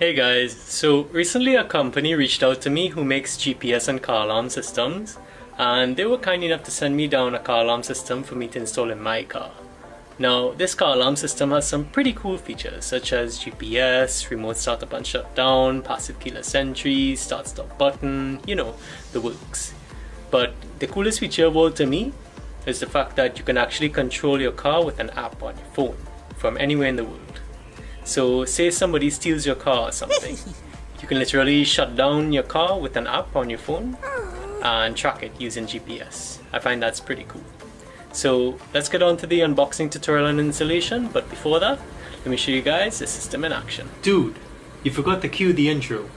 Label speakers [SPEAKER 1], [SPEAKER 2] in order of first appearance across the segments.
[SPEAKER 1] Hey guys, so recently a company reached out to me who makes GPS and car alarm systems, and they were kind enough to send me down a car alarm system for me to install in my car. Now, this car alarm system has some pretty cool features such as GPS, remote startup and shutdown, passive keyless entry, start stop button, the works. But the coolest feature of all to me is the fact that you can actually control your car with an app on your phone from anywhere in the world. So say somebody steals your car or something, you can literally shut down your car with an app on your phone and track it using GPS. I find that's pretty cool. So let's get on to the unboxing tutorial and installation, but before that, let me show you guys the system in action. Dude, you forgot to cue the intro.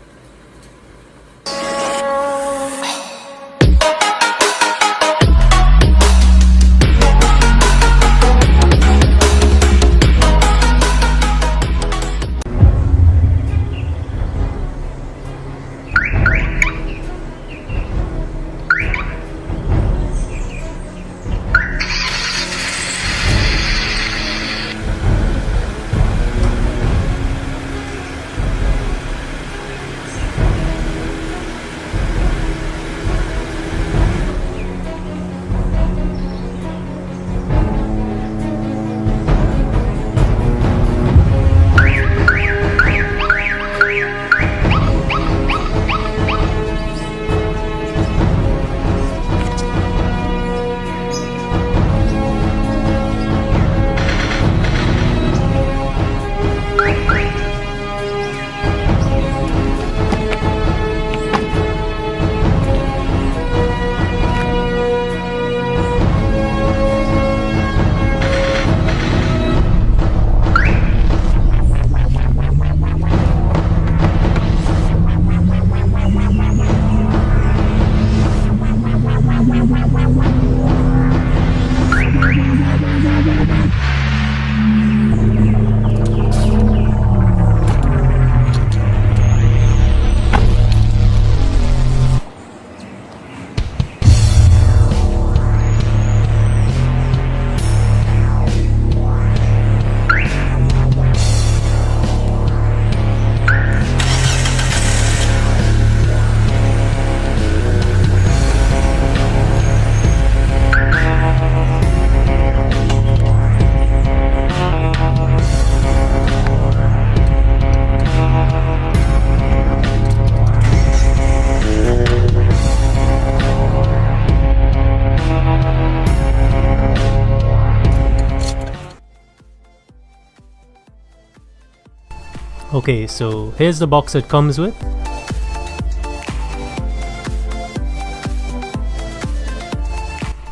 [SPEAKER 1] Okay, so here's the box it comes with.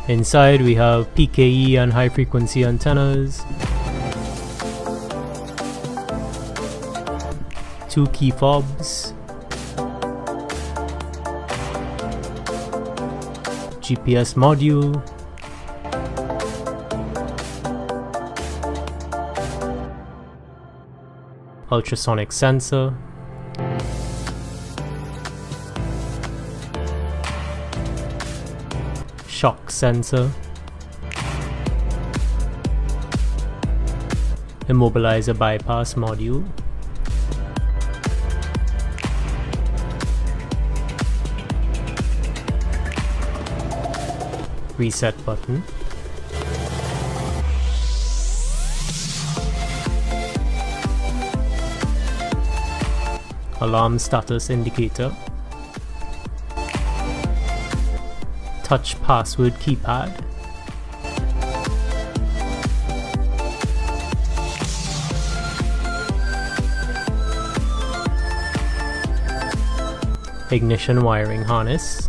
[SPEAKER 1] Inside we have PKE and high frequency antennas, 2 key fobs, GPS module, ultrasonic sensor, shock sensor, immobilizer bypass module, reset button, alarm status indicator, touch password keypad, ignition wiring harness,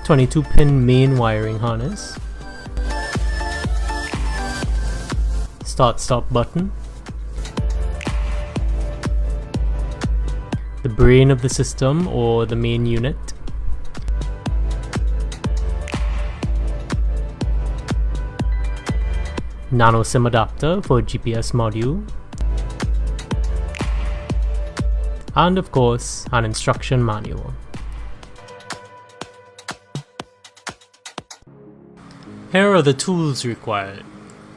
[SPEAKER 1] 22-pin main wiring harness, start-stop button, the brain of the system or the main unit, nano SIM adapter for GPS module, and of course an instruction manual. Here are the tools required: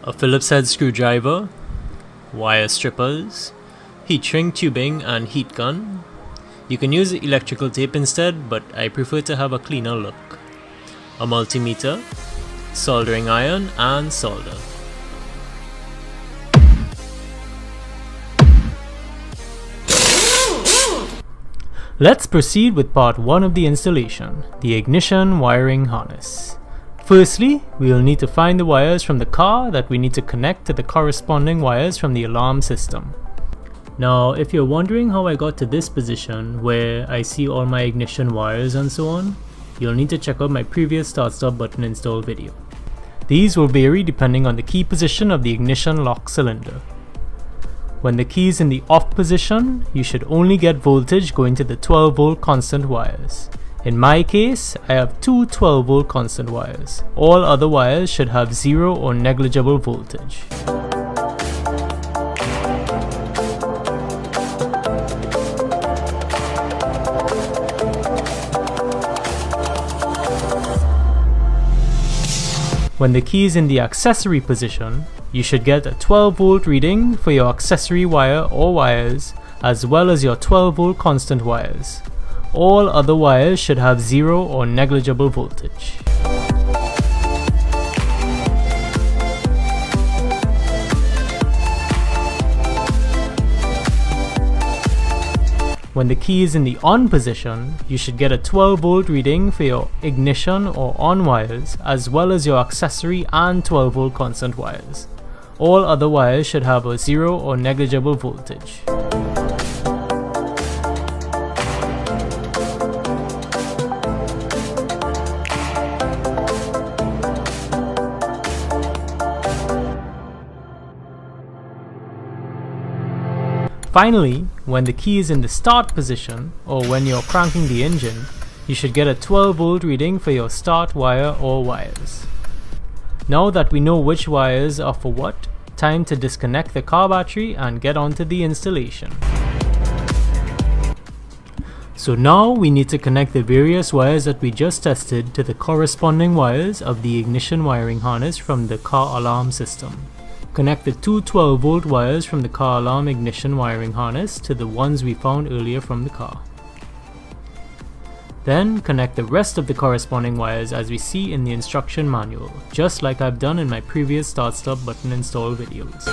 [SPEAKER 1] a Phillips head screwdriver, wire strippers, heat shrink tubing and heat gun. You can use electrical tape instead, but I prefer to have a cleaner look. A multimeter, soldering iron and solder. Let's proceed with part 1 of the installation, the ignition wiring harness. Firstly, we will need to find the wires from the car that we need to connect to the corresponding wires from the alarm system. Now, if you're wondering how I got to this position where I see all my ignition wires and so on, you'll need to check out my previous start-stop button install video. These will vary depending on the key position of the ignition lock cylinder. When the key is in the off position, you should only get voltage going to the 12 volt constant wires. In my case, I have two 12 volt constant wires. All other wires should have 0 or negligible voltage. When the key is in the accessory position, you should get a 12 volt reading for your accessory wire or wires, as well as your 12 volt constant wires. All other wires should have 0 or negligible voltage. When the key is in the on position, you should get a 12 volt reading for your ignition or on wires, as well as your accessory and 12 volt constant wires. All other wires should have a 0 or negligible voltage. Finally, when the key is in the start position, or when you're cranking the engine, you should get a 12 volt reading for your start wire or wires. Now that we know which wires are for what, time to disconnect the car battery and get onto the installation. So now we need to connect the various wires that we just tested to the corresponding wires of the ignition wiring harness from the car alarm system. Connect the two 12 volt wires from the car alarm ignition wiring harness to the ones we found earlier from the car. Then connect the rest of the corresponding wires as we see in the instruction manual, just like I've done in my previous start-stop button install videos.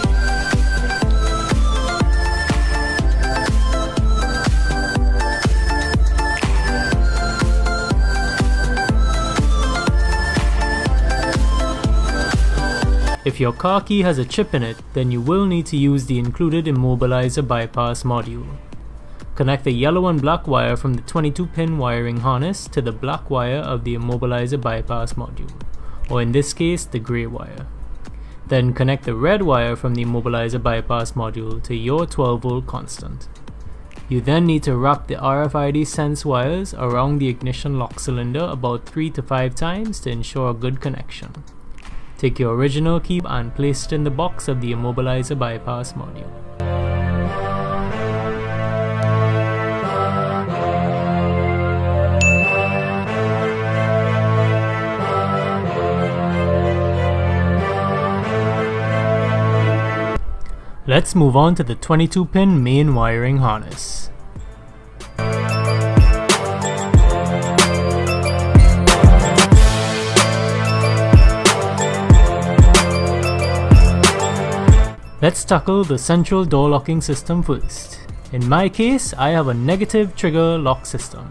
[SPEAKER 1] If your car key has a chip in it, then you will need to use the included immobilizer bypass module. Connect the yellow and black wire from the 22-pin wiring harness to the black wire of the immobilizer bypass module, or in this case, the grey wire. Then connect the red wire from the immobilizer bypass module to your 12 volt constant. You then need to wrap the RFID sense wires around the ignition lock cylinder about 3 to 5 times to ensure a good connection. Take your original key and place it in the box of the immobilizer bypass module. Let's move on to the 22-pin main wiring harness. Let's tackle the central door locking system first. In my case, I have a negative trigger lock system,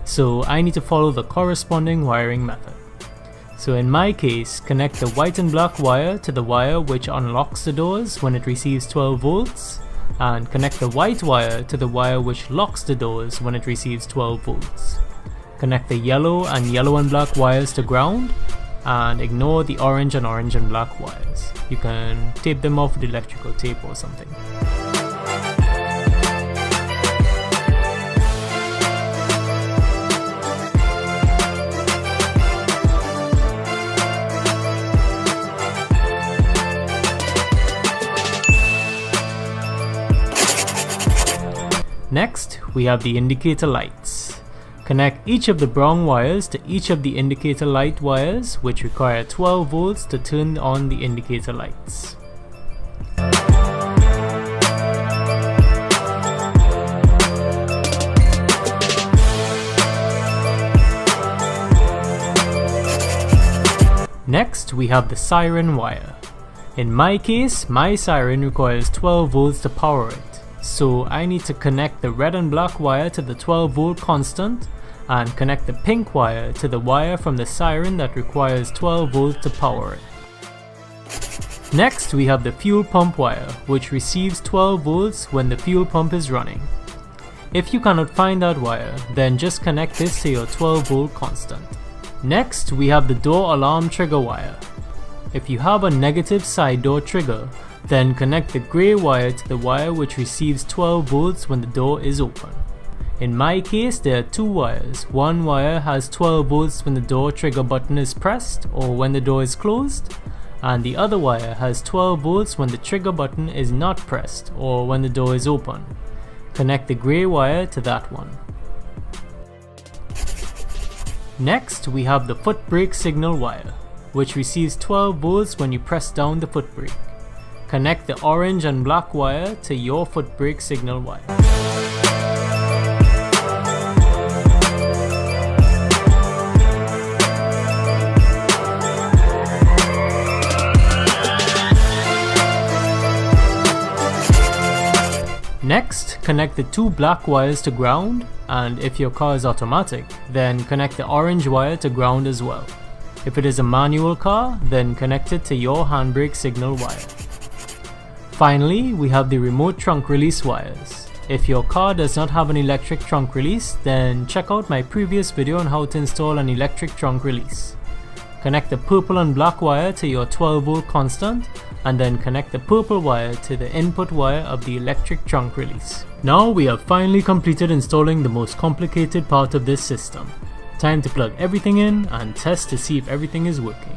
[SPEAKER 1] so I need to follow the corresponding wiring method. So in my case, connect the white and black wire to the wire which unlocks the doors when it receives 12 volts, and connect the white wire to the wire which locks the doors when it receives 12 volts. Connect the yellow and black wires to ground, and ignore the orange and black wires. You can tape them off with electrical tape or something. Next, we have the indicator lights. Connect each of the brown wires to each of the indicator light wires, which require 12 volts to turn on the indicator lights. we have the siren wire. In my case, my siren requires 12 volts to power it, so I need to connect the red and black wire to the 12 volt constant and connect the pink wire to the wire from the siren that requires 12 volts to power it. Next, we have the fuel pump wire, which receives 12 volts when the fuel pump is running. If you cannot find that wire, then just connect this to your 12 volt constant. Next, we have the door alarm trigger wire. If you have a negative side door trigger, then connect the grey wire to the wire which receives 12 volts when the door is open. In my case, there are two wires. One wire has 12 volts when the door trigger button is pressed or when the door is closed, and the other wire has 12 volts when the trigger button is not pressed or when the door is open. Connect the grey wire to that one. Next, we have the foot brake signal wire, which receives 12 volts when you press down the foot brake. Connect the orange and black wire to your foot brake signal wire. Next, connect the two black wires to ground, and if your car is automatic, then connect the orange wire to ground as well. If it is a manual car, then connect it to your handbrake signal wire. Finally, we have the remote trunk release wires. If your car does not have an electric trunk release, then check out my previous video on how to install an electric trunk release. Connect the purple and black wire to your 12 volt constant, and then connect the purple wire to the input wire of the electric trunk release. Now we have finally completed installing the most complicated part of this system. Time to plug everything in and test to see if everything is working.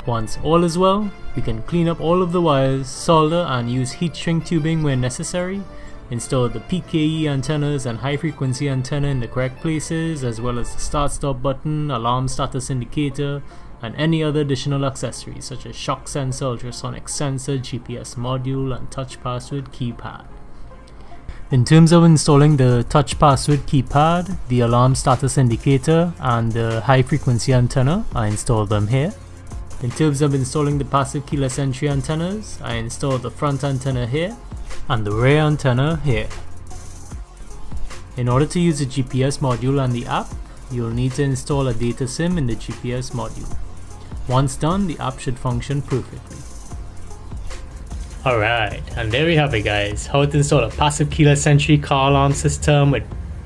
[SPEAKER 1] Once all is well, we can clean up all of the wires, solder and use heat shrink tubing where necessary, install the PKE antennas and high frequency antenna in the correct places, as well as the start stop button, alarm status indicator, and any other additional accessories such as shock sensor, ultrasonic sensor, GPS module, and touch password keypad. In terms of installing the touch password keypad, the alarm status indicator, and the high frequency antenna, I installed them here. In terms of installing the passive keyless entry antennas, I installed the front antenna here and the rear antenna here. In order to use the GPS module and the app, you'll need to install a data SIM in the GPS module. Once done, the app should function perfectly. Alright, and there we have it guys, how to install a passive keyless entry car alarm system with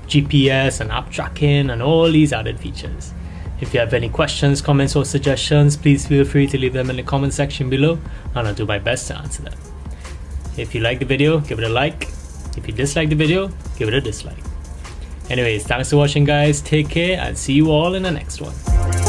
[SPEAKER 1] GPS and app tracking and all these added features. If you have any questions, comments or suggestions, please feel free to leave them in the comment section below and I'll do my best to answer them. If you like the video, give it a like. If you dislike the video, give it a dislike. Anyways, thanks for watching guys, take care and see you all in the next one.